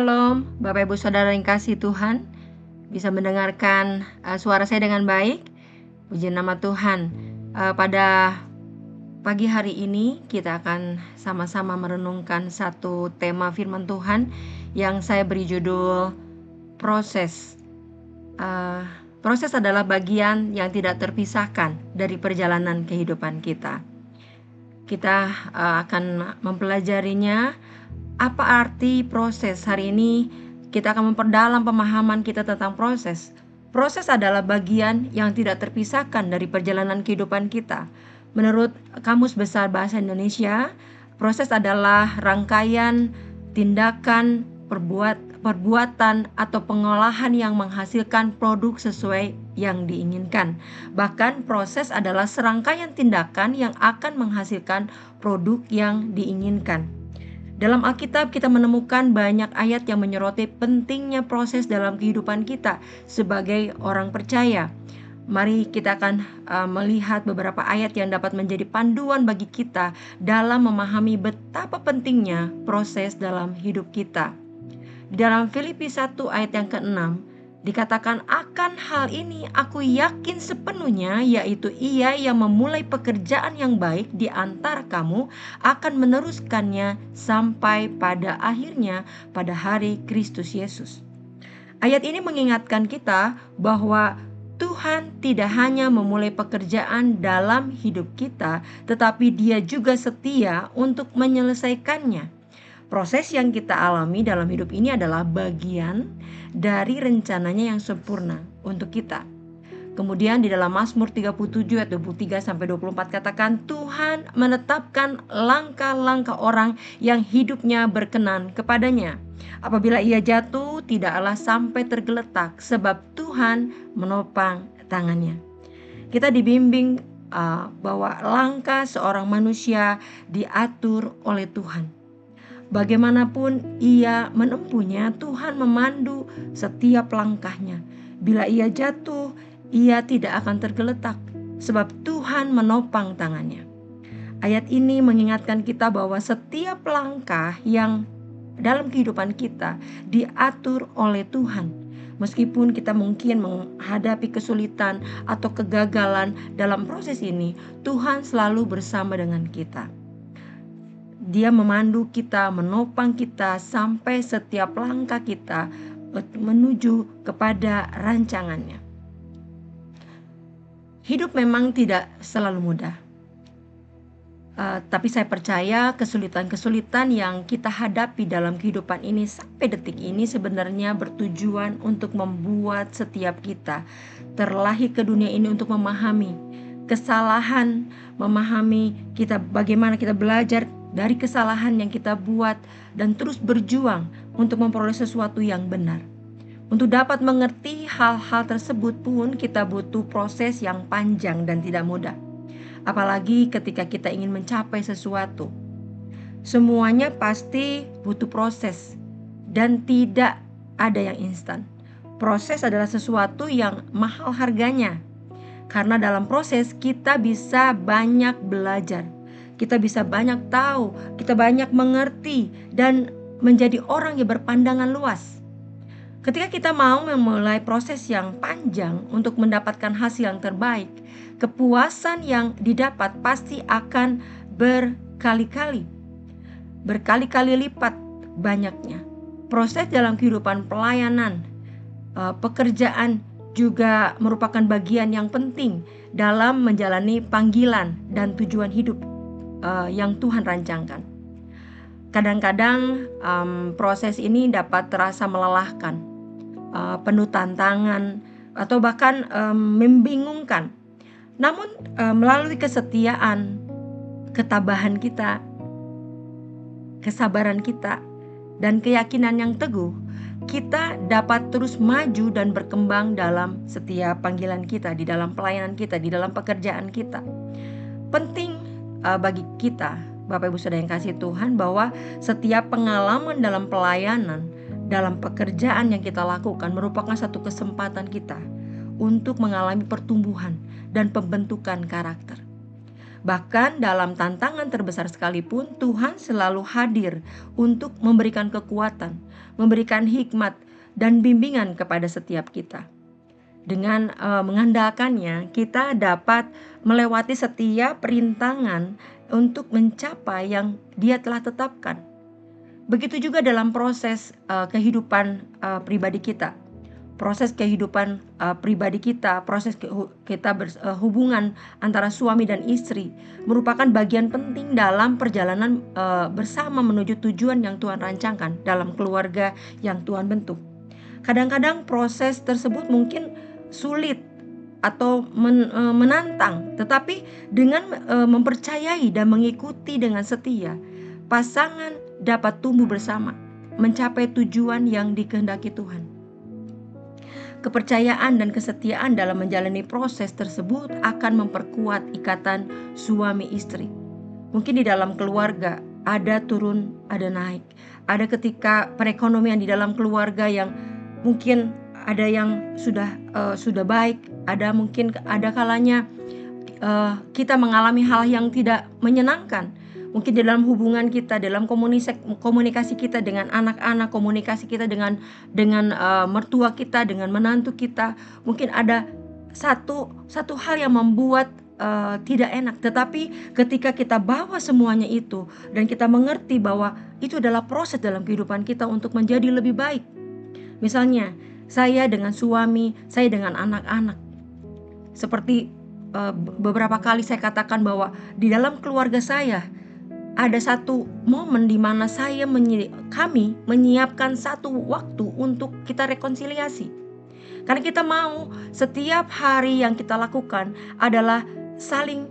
Shalom, Bapak Ibu Saudara yang kasih Tuhan. Bisa mendengarkan suara saya dengan baik? Puji nama Tuhan. Pada pagi hari ini kita akan sama-sama merenungkan satu tema firman Tuhan yang saya beri judul proses. Proses adalah bagian yang tidak terpisahkan dari perjalanan kehidupan kita. Kita akan mempelajarinya. Apa arti proses? Hari ini kita akan memperdalam pemahaman kita tentang proses. Proses adalah bagian yang tidak terpisahkan dari perjalanan kehidupan kita. Menurut Kamus Besar Bahasa Indonesia, proses adalah rangkaian tindakan, perbuatan atau pengolahan yang menghasilkan produk sesuai yang diinginkan. Bahkan proses adalah serangkaian tindakan yang akan menghasilkan produk yang diinginkan. Dalam Alkitab kita menemukan banyak ayat yang menyoroti pentingnya proses dalam kehidupan kita sebagai orang percaya. Mari kita akan melihat beberapa ayat yang dapat menjadi panduan bagi kita dalam memahami betapa pentingnya proses dalam hidup kita. Di dalam Filipi 1 ayat yang ke-6 dikatakan, akan hal ini aku yakin sepenuhnya, yaitu Ia yang memulai pekerjaan yang baik di antara kamu akan meneruskannya sampai pada akhirnya pada hari Kristus Yesus. Ayat ini mengingatkan kita bahwa Tuhan tidak hanya memulai pekerjaan dalam hidup kita, tetapi Dia juga setia untuk menyelesaikannya. Proses yang kita alami dalam hidup ini adalah bagian dari rencananya yang sempurna untuk kita. Kemudian di dalam Mazmur 37 ayat 23-24 katakan, Tuhan menetapkan langkah-langkah orang yang hidupnya berkenan kepadanya. Apabila ia jatuh, tidaklah sampai tergeletak, sebab Tuhan menopang tangannya. Kita dibimbing bahwa langkah seorang manusia diatur oleh Tuhan. Bagaimanapun ia menempuhnya, Tuhan memandu setiap langkahnya. Bila ia jatuh, ia tidak akan tergeletak, sebab Tuhan menopang tangannya. Ayat ini mengingatkan kita bahwa setiap langkah yang dalam kehidupan kita diatur oleh Tuhan. Meskipun kita mungkin menghadapi kesulitan atau kegagalan dalam proses ini, Tuhan selalu bersama dengan kita. Dia memandu kita, menopang kita sampai setiap langkah kita menuju kepada rancangannya. Hidup memang tidak selalu mudah. Tapi saya percaya kesulitan-kesulitan yang kita hadapi dalam kehidupan ini sampai detik ini sebenarnya bertujuan untuk membuat setiap kita terlahir ke dunia ini untuk memahami kesalahan, memahami kita bagaimana kita belajar dari kesalahan yang kita buat dan terus berjuang untuk memperoleh sesuatu yang benar. Untuk dapat mengerti hal-hal tersebut pun kita butuh proses yang panjang dan tidak mudah. Apalagi ketika kita ingin mencapai sesuatu. Semuanya pasti butuh proses dan tidak ada yang instan. Proses adalah sesuatu yang mahal harganya. Karena dalam proses kita bisa banyak belajar. Kita bisa banyak tahu, kita banyak mengerti dan menjadi orang yang berpandangan luas. Ketika kita mau memulai proses yang panjang untuk mendapatkan hasil yang terbaik, kepuasan yang didapat pasti akan berkali-kali lipat banyaknya. Proses dalam kehidupan pelayanan, pekerjaan juga merupakan bagian yang penting dalam menjalani panggilan dan tujuan hidup yang Tuhan rancangkan. Kadang-kadang proses ini dapat terasa melelahkan, penuh tantangan, atau bahkan membingungkan. Namun melalui kesetiaan, ketabahan kita, kesabaran kita, dan keyakinan yang teguh, kita dapat terus maju dan berkembang dalam setiap panggilan kita, di dalam pelayanan kita, di dalam pekerjaan kita. Penting bagi kita, Bapak Ibu Saudara yang kasih Tuhan, bahwa setiap pengalaman dalam pelayanan, dalam pekerjaan yang kita lakukan merupakan satu kesempatan kita untuk mengalami pertumbuhan dan pembentukan karakter. Bahkan dalam tantangan terbesar sekalipun, Tuhan selalu hadir untuk memberikan kekuatan, memberikan hikmat dan bimbingan kepada setiap kita. Dengan mengandalkannya, kita dapat melewati setiap rintangan untuk mencapai yang Dia telah tetapkan. Begitu juga dalam proses kehidupan pribadi kita. Proses kehidupan pribadi kita, proses kita hubungan antara suami dan istri merupakan bagian penting dalam perjalanan bersama menuju tujuan yang Tuhan rancangkan dalam keluarga yang Tuhan bentuk. Kadang-kadang proses tersebut mungkin sulit atau menantang, tetapi dengan mempercayai dan mengikuti dengan setia, pasangan dapat tumbuh bersama, mencapai tujuan yang dikehendaki Tuhan. Kepercayaan dan kesetiaan dalam menjalani proses tersebut akan memperkuat ikatan suami istri. Mungkin di dalam keluarga ada turun, ada naik. Ada ketika perekonomian di dalam keluarga yang mungkin ada yang sudah baik, ada kalanya kita mengalami hal yang tidak menyenangkan. Mungkin di dalam hubungan kita, dalam komunikasi kita dengan anak-anak, komunikasi kita dengan mertua kita, dengan menantu kita, mungkin ada satu hal yang membuat tidak enak. Tetapi ketika kita bawa semuanya itu dan kita mengerti bahwa itu adalah proses dalam kehidupan kita untuk menjadi lebih baik. Misalnya saya dengan suami, saya dengan anak-anak. Seperti beberapa kali saya katakan bahwa di dalam keluarga saya ada satu momen di mana kami menyiapkan satu waktu untuk kita rekonsiliasi. Karena kita mau setiap hari yang kita lakukan adalah saling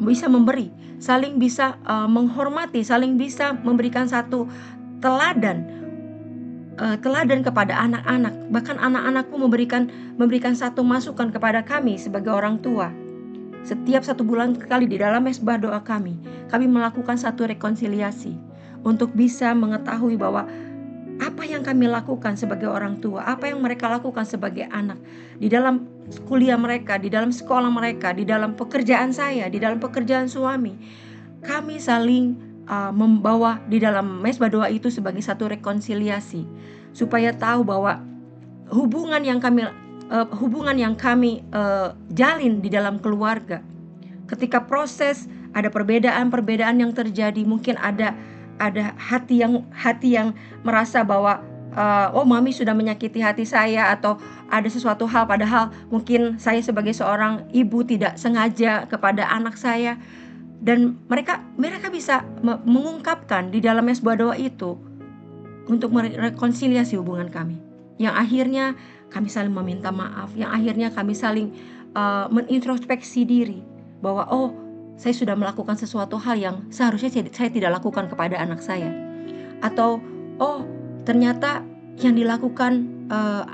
bisa memberi, saling bisa menghormati, saling bisa memberikan satu teladan kepada anak-anak. Bahkan anak-anakku memberikan satu masukan kepada kami sebagai orang tua. Setiap 1 bulan sekali di dalam mesbah doa kami melakukan satu rekonsiliasi untuk bisa mengetahui bahwa apa yang kami lakukan sebagai orang tua, apa yang mereka lakukan sebagai anak, di dalam kuliah mereka, di dalam sekolah mereka, di dalam pekerjaan saya, di dalam pekerjaan suami. Kami saling membawa di dalam mesbah doa itu sebagai satu rekonsiliasi, supaya tahu bahwa hubungan yang kami jalin di dalam keluarga, ketika proses ada perbedaan yang terjadi, mungkin ada hati yang merasa bahwa mami sudah menyakiti hati saya, atau ada sesuatu hal padahal mungkin saya sebagai seorang ibu tidak sengaja kepada anak saya, dan mereka bisa mengungkapkan di dalam mesbah doa itu untuk merekonsiliasi hubungan kami, yang akhirnya kami saling meminta maaf, yang akhirnya kami saling menintrospeksi diri bahwa saya sudah melakukan sesuatu hal yang seharusnya saya tidak lakukan kepada anak saya, atau ternyata yang dilakukan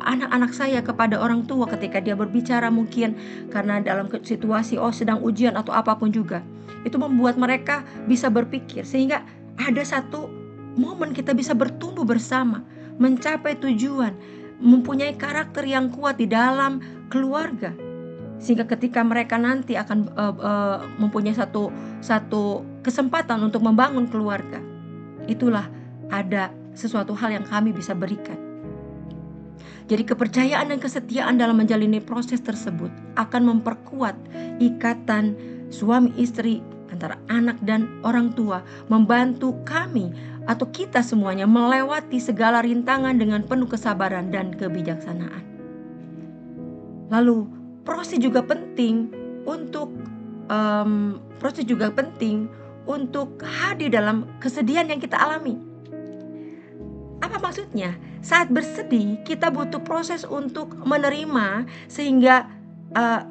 anak-anak saya kepada orang tua ketika dia berbicara, mungkin karena dalam situasi sedang ujian atau apapun juga, itu membuat mereka bisa berpikir, sehingga ada satu momen kita bisa bertumbuh bersama, mencapai tujuan, mempunyai karakter yang kuat di dalam keluarga, sehingga ketika mereka nanti akan mempunyai satu kesempatan untuk membangun keluarga, itulah ada sesuatu hal yang kami bisa berikan. Jadi kepercayaan dan kesetiaan dalam menjalani proses tersebut akan memperkuat ikatan suami istri antara anak dan orang tua, membantu kami atau kita semuanya melewati segala rintangan dengan penuh kesabaran dan kebijaksanaan. Lalu proses juga penting untuk hadir dalam kesedihan yang kita alami. Apa maksudnya? Saat bersedih, kita butuh proses untuk menerima, sehingga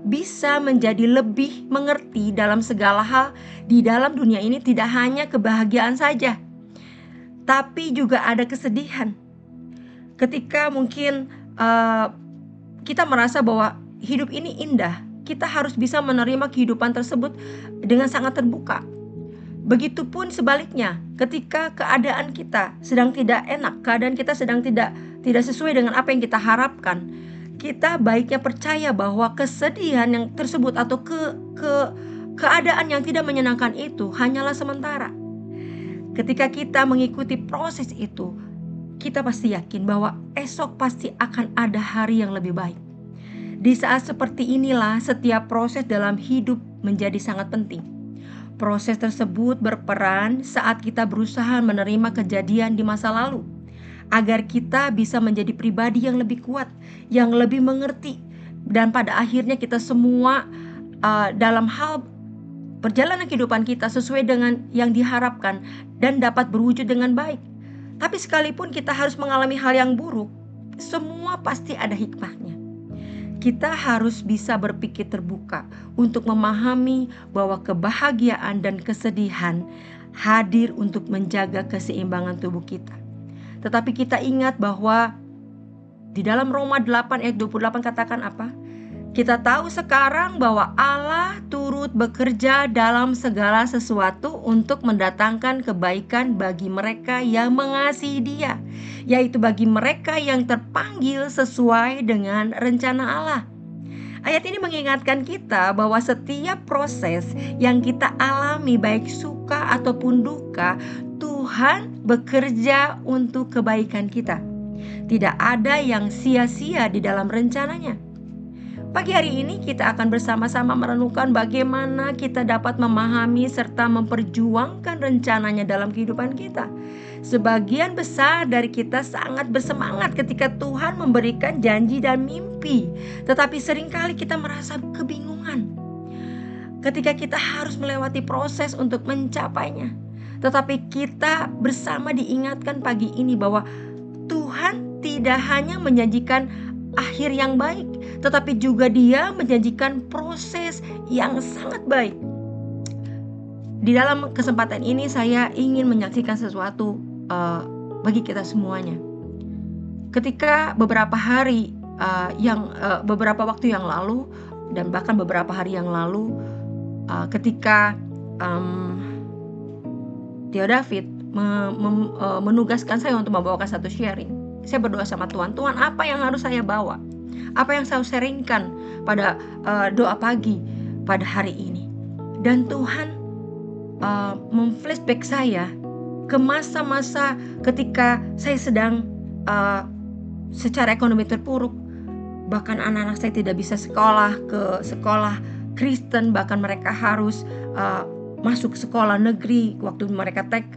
bisa menjadi lebih mengerti dalam segala hal di dalam dunia ini. Tidak hanya kebahagiaan saja, tapi juga ada kesedihan. Ketika mungkin kita merasa bahwa hidup ini indah, kita harus bisa menerima kehidupan tersebut dengan sangat terbuka. Begitupun sebaliknya, ketika keadaan kita sedang tidak enak, keadaan kita sedang tidak sesuai dengan apa yang kita harapkan, kita baiknya percaya bahwa kesedihan yang tersebut atau Keadaan yang tidak menyenangkan itu hanyalah sementara. Ketika kita mengikuti proses itu, kita pasti yakin bahwa esok pasti akan ada hari yang lebih baik. Di saat seperti inilah setiap proses dalam hidup menjadi sangat penting. Proses tersebut berperan saat kita berusaha menerima kejadian di masa lalu, agar kita bisa menjadi pribadi yang lebih kuat, yang lebih mengerti, dan pada akhirnya kita semua dalam hal perjalanan kehidupan kita sesuai dengan yang diharapkan dan dapat berwujud dengan baik. Tapi sekalipun kita harus mengalami hal yang buruk, semua pasti ada hikmahnya. Kita harus bisa berpikir terbuka untuk memahami bahwa kebahagiaan dan kesedihan hadir untuk menjaga keseimbangan tubuh kita. Tetapi kita ingat bahwa di dalam Roma 8 ayat 28 katakan apa? Kita tahu sekarang bahwa Allah turut bekerja dalam segala sesuatu untuk mendatangkan kebaikan bagi mereka yang mengasihi Dia, yaitu bagi mereka yang terpanggil sesuai dengan rencana Allah. Ayat ini mengingatkan kita bahwa setiap proses yang kita alami, baik suka ataupun duka, Tuhan bekerja untuk kebaikan kita. Tidak ada yang sia-sia di dalam rencananya. Pagi hari ini kita akan bersama-sama merenungkan bagaimana kita dapat memahami serta memperjuangkan rencananya dalam kehidupan kita. Sebagian besar dari kita sangat bersemangat ketika Tuhan memberikan janji dan mimpi, tetapi seringkali kita merasa kebingungan ketika kita harus melewati proses untuk mencapainya. Tetapi kita bersama diingatkan pagi ini bahwa Tuhan tidak hanya menjanjikan akhir yang baik, tetapi juga Dia menjanjikan proses yang sangat baik. Di dalam kesempatan ini saya ingin menyaksikan sesuatu bagi kita semuanya. Ketika beberapa waktu yang lalu dan bahkan beberapa hari yang lalu, ketika Theo David menugaskan saya untuk membawakan satu sharing, saya berdoa sama Tuhan, Tuhan apa yang harus saya bawa? Apa yang saya sharingkan pada doa pagi pada hari ini? Dan Tuhan memflashback saya ke masa-masa ketika saya sedang secara ekonomi terpuruk. Bahkan anak-anak saya tidak bisa sekolah ke sekolah Kristen, bahkan mereka harus masuk sekolah negeri waktu mereka TK.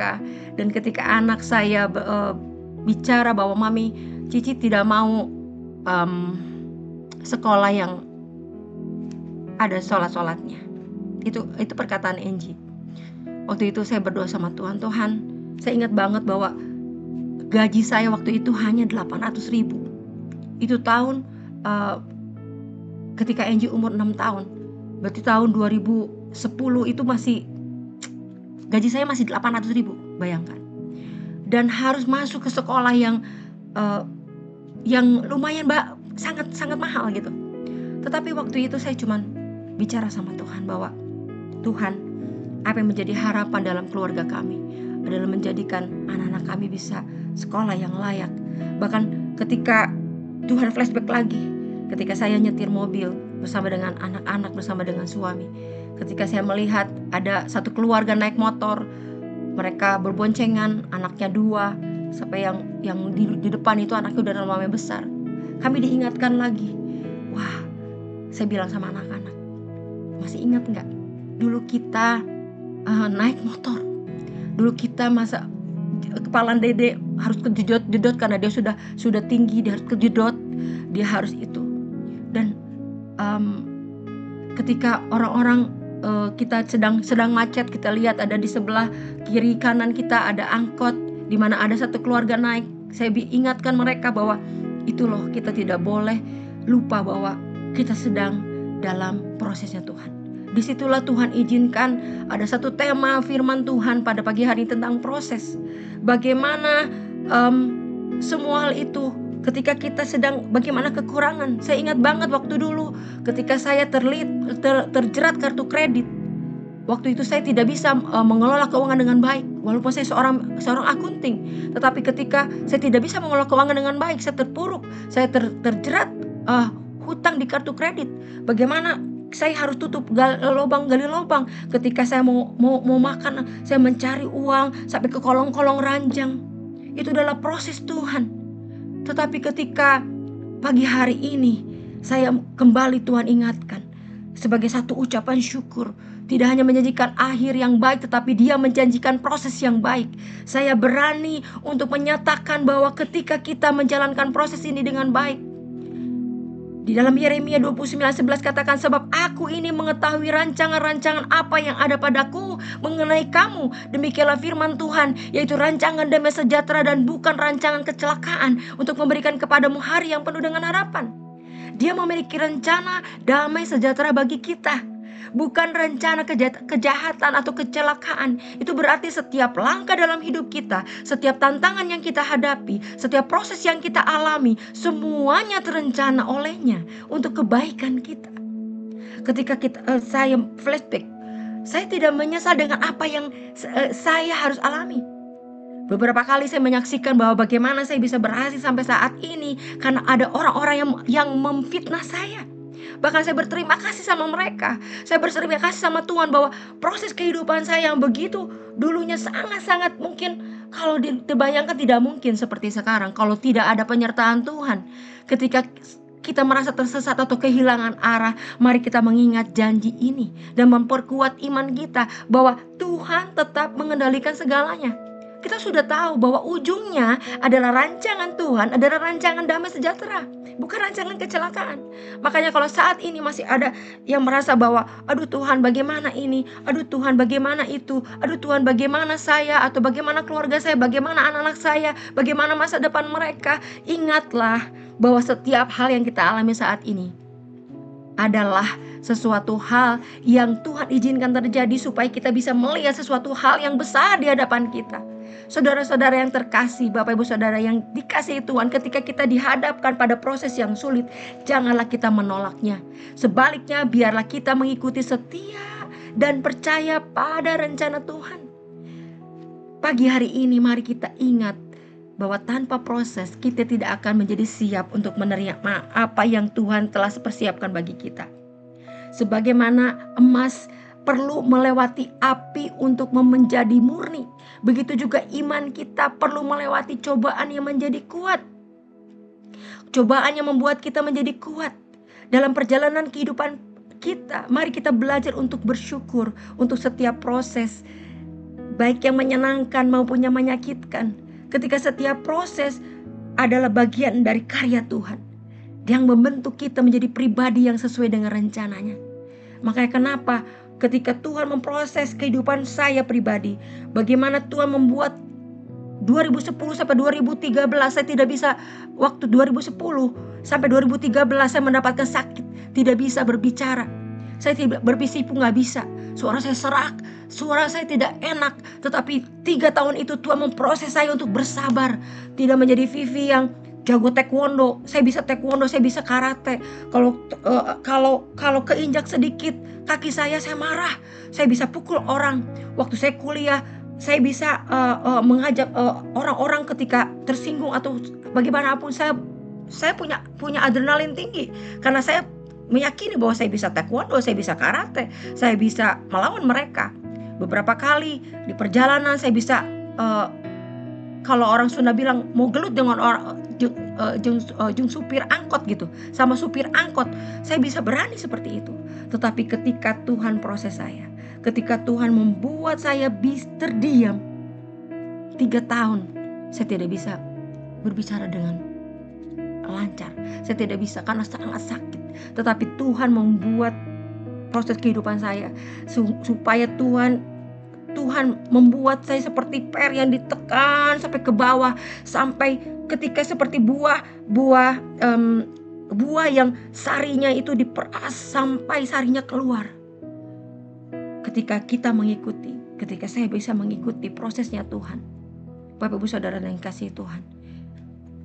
Dan ketika anak saya bicara bahwa Mami, Cici tidak mau sekolah yang ada sholat-sholatnya. Itu perkataan Angie. Waktu itu saya berdoa sama Tuhan, saya ingat banget bahwa gaji saya waktu itu hanya 800.000. Itu tahun ketika Angie umur 6 tahun. Berarti tahun 2010 itu gaji saya masih 800.000, bayangkan. Dan harus masuk ke sekolah yang lumayan sangat mahal gitu. Tetapi waktu itu saya cuma bicara sama Tuhan bahwa Tuhan, apa yang menjadi harapan dalam keluarga kami adalah menjadikan anak-anak kami bisa sekolah yang layak. Bahkan ketika Tuhan flashback lagi, ketika saya nyetir mobil bersama dengan anak-anak, bersama dengan suami, ketika saya melihat ada satu keluarga naik motor, mereka berboncengan, anaknya 2, sampai yang di depan itu anaknya udah lumayan besar. Kami diingatkan lagi. Wah, saya bilang sama anak-anak, masih ingat gak? Dulu kita naik motor. Dulu kita masa kepala Dede harus kejedot karena dia sudah tinggi, dia harus kejedot, dia harus itu. Dan ketika orang-orang kita sedang macet, kita lihat ada di sebelah kiri kanan kita ada angkot di mana ada satu keluarga naik. Saya ingatkan mereka bahwa itu loh, kita tidak boleh lupa bahwa kita sedang dalam prosesnya Tuhan. Disitulah Tuhan izinkan ada satu tema firman Tuhan pada pagi hari tentang proses. Bagaimana semua hal itu ketika kita sedang bagaimana kekurangan. Saya ingat banget waktu dulu ketika saya terjerat kartu kredit. Waktu itu saya tidak bisa mengelola keuangan dengan baik. Walaupun saya seorang akunting, tetapi ketika saya tidak bisa mengelola keuangan dengan baik, saya terpuruk, saya terjerat hutang di kartu kredit. Bagaimana saya harus tutup gali lubang. Ketika saya mau makan, saya mencari uang sampai ke kolong-kolong ranjang. Itu adalah proses Tuhan. Tetapi ketika pagi hari ini saya kembali Tuhan ingatkan sebagai satu ucapan syukur, tidak hanya menjanjikan akhir yang baik, tetapi Dia menjanjikan proses yang baik. Saya berani untuk menyatakan bahwa ketika kita menjalankan proses ini dengan baik, di dalam Yeremia 29:11 katakan, sebab aku ini mengetahui rancangan-rancangan apa yang ada padaku mengenai kamu. Demikianlah firman Tuhan, yaitu rancangan damai sejahtera dan bukan rancangan kecelakaan, untuk memberikan kepadamu hari yang penuh dengan harapan. Dia memiliki rencana damai sejahtera bagi kita, bukan rencana kejahatan atau kecelakaan. Itu berarti setiap langkah dalam hidup kita, setiap tantangan yang kita hadapi, setiap proses yang kita alami, semuanya terencana olehnya untuk kebaikan kita. Ketika saya flashback, saya tidak menyesal dengan apa yang saya harus alami. Beberapa kali saya menyaksikan bahwa bagaimana saya bisa berhasil sampai saat ini karena ada orang-orang yang memfitnah saya. Bahkan saya berterima kasih sama mereka. Saya berterima kasih sama Tuhan bahwa proses kehidupan saya yang begitu dulunya sangat-sangat mungkin, kalau dibayangkan tidak mungkin seperti sekarang kalau tidak ada penyertaan Tuhan. Ketika kita merasa tersesat atau kehilangan arah, mari kita mengingat janji ini dan memperkuat iman kita bahwa Tuhan tetap mengendalikan segalanya. Kita sudah tahu bahwa ujungnya adalah rancangan Tuhan, adalah rancangan damai sejahtera, bukan rancangan kecelakaan. Makanya kalau saat ini masih ada yang merasa bahwa aduh Tuhan bagaimana ini, aduh Tuhan bagaimana itu, aduh Tuhan bagaimana saya, atau bagaimana keluarga saya, bagaimana anak-anak saya, bagaimana masa depan mereka, ingatlah bahwa setiap hal yang kita alami saat ini adalah sesuatu hal yang Tuhan izinkan terjadi supaya kita bisa melihat sesuatu hal yang besar di hadapan kita. Saudara-saudara yang terkasih, Bapak Ibu Saudara yang dikasihi Tuhan, ketika kita dihadapkan pada proses yang sulit, janganlah kita menolaknya. Sebaliknya, biarlah kita mengikuti setia dan percaya pada rencana Tuhan. Pagi hari ini mari kita ingat bahwa tanpa proses kita tidak akan menjadi siap untuk menerima apa yang Tuhan telah persiapkan bagi kita. Sebagaimana emas perlu melewati api untuk menjadi murni, begitu juga iman kita perlu melewati cobaan yang menjadi kuat. Cobaan yang membuat kita menjadi kuat. Dalam perjalanan kehidupan kita, mari kita belajar untuk bersyukur untuk setiap proses, baik yang menyenangkan maupun yang menyakitkan. Ketika setiap proses adalah bagian dari karya Tuhan yang membentuk kita menjadi pribadi yang sesuai dengan rencananya. Makanya kenapa ketika Tuhan memproses kehidupan saya pribadi, bagaimana Tuhan membuat 2010 sampai 2013 saya tidak bisa, waktu 2010 sampai 2013 saya mendapatkan sakit, tidak bisa berbicara, saya tidak berbisipu, nggak bisa, suara saya serak, suara saya tidak enak. Tetapi 3 tahun itu Tuhan memproses saya untuk bersabar, tidak menjadi Vivi yang jago taekwondo. Saya bisa taekwondo, saya bisa karate. Kalau keinjak sedikit kaki saya marah, saya bisa pukul orang. Waktu saya kuliah, saya bisa mengajak orang-orang ketika tersinggung atau bagaimanapun. Saya punya adrenalin tinggi karena saya meyakini bahwa saya bisa taekwondo, saya bisa karate, saya bisa melawan mereka. Beberapa kali di perjalanan saya bisa, kalau orang Sunda bilang mau gelut dengan jung supir angkot gitu, sama supir angkot, saya bisa berani seperti itu. Tetapi ketika Tuhan proses saya, ketika Tuhan membuat saya terdiam 3 tahun, saya tidak bisa berbicara dengan lancar, saya tidak bisa karena sangat sakit. Tetapi Tuhan membuat proses kehidupan saya supaya Tuhan membuat saya seperti per yang ditekan sampai ke bawah, sampai ketika seperti buah yang sarinya itu diperas sampai sarinya keluar. Ketika saya bisa mengikuti prosesnya Tuhan, Bapak Ibu Saudara yang kasih Tuhan,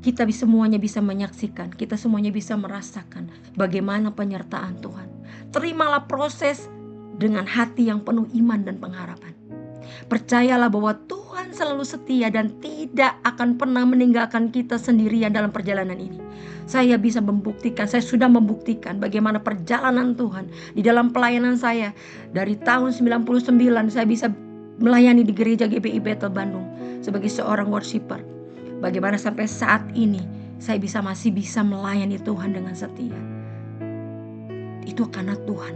kita semuanya bisa menyaksikan, kita semuanya bisa merasakan bagaimana penyertaan Tuhan. Terimalah proses dengan hati yang penuh iman dan pengharapan. Percayalah bahwa Tuhan selalu setia dan tidak akan pernah meninggalkan kita sendirian dalam perjalanan ini. Saya bisa membuktikan, saya sudah membuktikan bagaimana perjalanan Tuhan di dalam pelayanan saya. Dari tahun 99 saya bisa melayani di gereja GBI Bethel Bandung sebagai seorang worshiper. Bagaimana sampai saat ini saya masih bisa melayani Tuhan dengan setia. Itu karena Tuhan.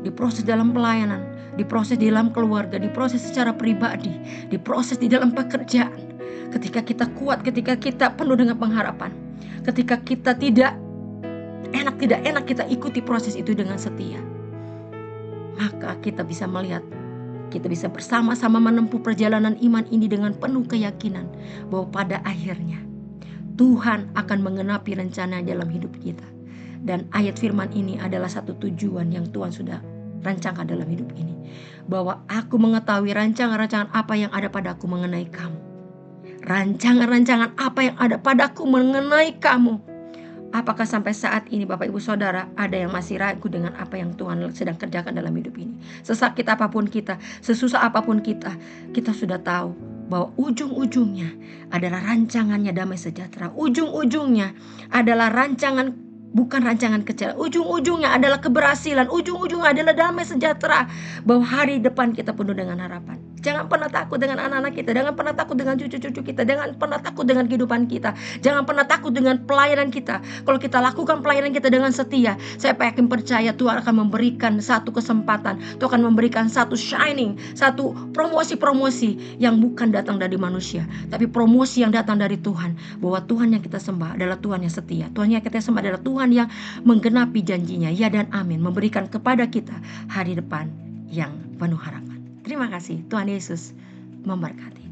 Diproses dalam pelayanan, diproses di dalam keluarga, diproses secara pribadi, diproses di dalam pekerjaan. Ketika kita kuat, ketika kita penuh dengan pengharapan, ketika kita tidak enak kita ikuti proses itu dengan setia, maka kita bisa melihat, kita bisa bersama-sama menempuh perjalanan iman ini dengan penuh keyakinan bahwa pada akhirnya Tuhan akan menggenapi rencana dalam hidup kita. Dan ayat firman ini adalah satu tujuan yang Tuhan sudah rancangkan dalam hidup ini, bahwa aku mengetahui rancangan-rancangan apa yang ada padaku mengenai kamu. Rancangan-rancangan apa yang ada padaku mengenai kamu. Apakah sampai saat ini Bapak Ibu Saudara ada yang masih ragu dengan apa yang Tuhan sedang kerjakan dalam hidup ini? Sesakit apapun kita, sesusah apapun kita sudah tahu bahwa ujung-ujungnya adalah rancangannya damai sejahtera. Ujung-ujungnya adalah bukan rancangan kecil. Ujung-ujungnya adalah keberhasilan. Ujung-ujungnya adalah damai sejahtera. Bahwa hari depan kita penuh dengan harapan. Jangan pernah takut dengan anak-anak kita. Jangan pernah takut dengan cucu-cucu kita. Jangan pernah takut dengan kehidupan kita. Jangan pernah takut dengan pelayanan kita. Kalau kita lakukan pelayanan kita dengan setia, saya yakin percaya Tuhan akan memberikan satu kesempatan. Tuhan akan memberikan satu shining, satu promosi-promosi yang bukan datang dari manusia, tapi promosi yang datang dari Tuhan. Bahwa Tuhan yang kita sembah adalah Tuhan yang setia. Tuhan yang kita sembah adalah Tuhan yang menggenapi janjinya, ya dan amin, memberikan kepada kita hari depan yang penuh harapan. Terima kasih, Tuhan Yesus memberkati.